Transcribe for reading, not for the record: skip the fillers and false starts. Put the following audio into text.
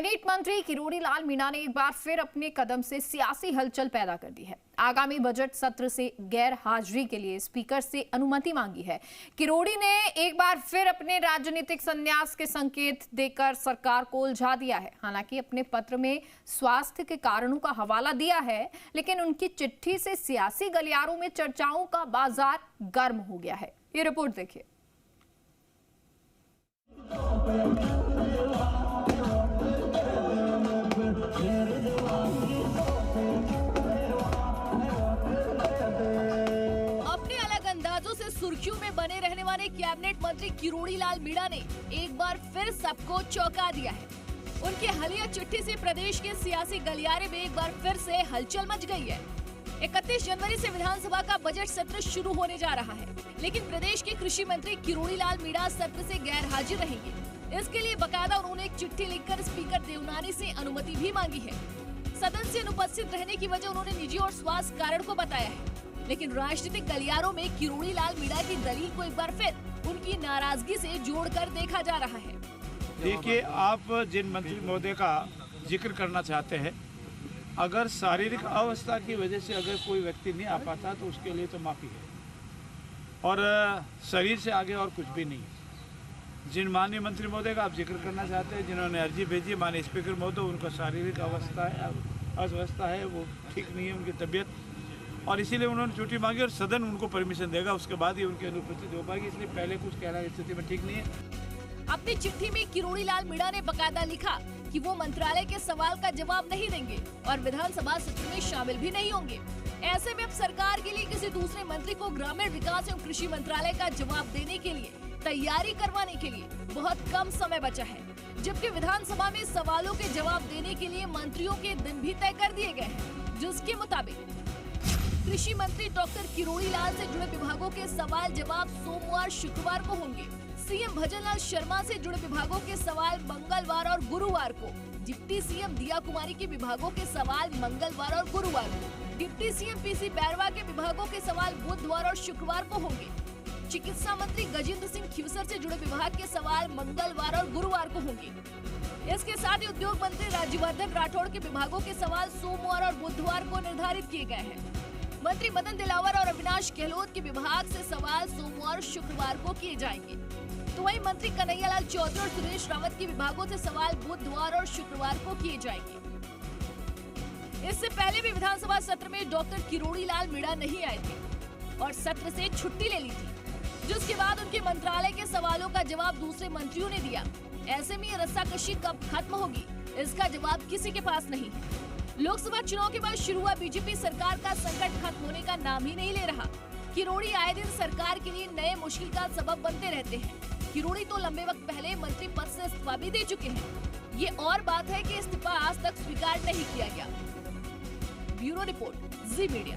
Cabinet मंत्री किरोड़ी लाल मीणा ने एक बार फिर अपने कदम से सियासी हलचल पैदा कर दी है। आगामी बजट सत्र से गैर हाजिरी के लिए स्पीकर से अनुमति मांगी है। किरोड़ी ने एक बार फिर अपने राजनीतिक संन्यास के संकेत देकर सरकार को उलझा दिया है। हालांकि अपने पत्र में स्वास्थ्य के कारणों का हवाला दिया है, लेकिन उनकी चिट्ठी से सियासी गलियारों में चर्चाओं का बाजार गर्म हो गया है। ये रिपोर्ट देखिए। अपने अलग अंदाजों से सुर्खियों में बने रहने वाले कैबिनेट मंत्री किरोड़ी लाल मीणा ने एक बार फिर सबको चौंका दिया है। उनकी हालिया चिट्ठी से प्रदेश के सियासी गलियारे में एक बार फिर से हलचल मच गई है। 31 जनवरी से विधानसभा का बजट सत्र शुरू होने जा रहा है, लेकिन प्रदेश के कृषि मंत्री किरोड़ी लाल मीणा सत्र से गैर हाजिर रहेंगे। इसके लिए बकायदा उन्होंने एक चिट्ठी लिखकर स्पीकर देवनानी से अनुमति भी मांगी है। सदन से अनुपस्थित रहने की वजह उन्होंने निजी और स्वास्थ्य कारण को बताया है, लेकिन राजनीतिक गलियारों में किरोड़ी लाल मीणा की दलील को एक बार फिर उनकी नाराजगी से जोड़कर देखा जा रहा है। देखिए, आप जिन मंत्री महोदय का जिक्र करना चाहते हैं, अगर शारीरिक अवस्था की वजह से अगर कोई व्यक्ति नहीं आ पाता तो उसके लिए तो माफ़ी है, और शरीर से आगे और कुछ भी नहीं। जिन माननीय मंत्री महोदय का आप जिक्र करना चाहते हैं, जिन्होंने अर्जी भेजी, माननीय स्पीकर महोदय, उनका शारीरिक अवस्था है, वो ठीक नहीं है, उनकी तबीयत, और इसीलिए उन्होंने छुट्टी मांगी और सदन उनको परमिशन देगा, उसके बाद ही उनकी अनुपस्थिति हो पाएगी। इसलिए पहले कुछ कहना स्थिति में ठीक नहीं है। अपनी चिट्ठी में किरोड़ी लाल मीणा ने बकायदा लिखा कि वो मंत्रालय के सवाल का जवाब नहीं देंगे और विधानसभा सत्र में शामिल भी नहीं होंगे। ऐसे में अब सरकार के लिए किसी दूसरे मंत्री को ग्रामीण विकास एवं कृषि मंत्रालय का जवाब देने के लिए तैयारी करवाने के लिए बहुत कम समय बचा है, जबकि विधानसभा में सवालों के जवाब देने के लिए मंत्रियों के दिन भी तय कर दिए गए हैं, जिसके मुताबिक कृषि मंत्री डॉक्टर किरोड़ी लाल से जुड़े विभागों के सवाल जवाब सोमवार शुक्रवार को होंगे। सीएम भजनलाल शर्मा से जुड़े विभागों के सवाल मंगलवार और गुरुवार को, डिप्टी सीएम दिया कुमारी के विभागों के सवाल मंगलवार और गुरुवार को, डिप्टी सीएम पीसी बैरवा के विभागों के सवाल बुधवार और शुक्रवार को होंगे। चिकित्सा मंत्री गजेंद्र सिंह खीवसर से जुड़े विभाग के सवाल मंगलवार और गुरुवार को होंगे। इसके साथ ही उद्योग मंत्री राज्यवर्धन राठौड़ के विभागों के सवाल सोमवार और बुधवार को निर्धारित किए गए हैं। मंत्री मदन दिलावर और अविनाश गहलोत के विभाग से सवाल सोमवार और शुक्रवार को किए जाएंगे। तो वहीं मंत्री कन्हैयालाल चौधरी और सुरेश रावत के विभागों से सवाल बुधवार और शुक्रवार को किए जाएंगे। इससे पहले भी विधानसभा सत्र में डॉक्टर किरोड़ी लाल मीणा नहीं आए थे और सत्र से छुट्टी ले ली थी, जिसके बाद उनके मंत्रालय के सवालों का जवाब दूसरे मंत्रियों ने दिया। ऐसे में ये रस्साकशी कब खत्म होगी, इसका जवाब किसी के पास नहीं है। लोकसभा चुनाव के बाद शुरू हुआ बीजेपी सरकार का संकट खत्म होने का नाम ही नहीं ले रहा। किरोड़ी आए दिन सरकार के लिए नए मुश्किल का सबब बनते रहते हैं। किरोड़ी तो लंबे वक्त पहले मंत्री पद से इस्तीफा भी दे चुके हैं। ये और बात है कि इस्तीफा आज तक स्वीकार नहीं किया गया। ब्यूरो रिपोर्ट, जी मीडिया।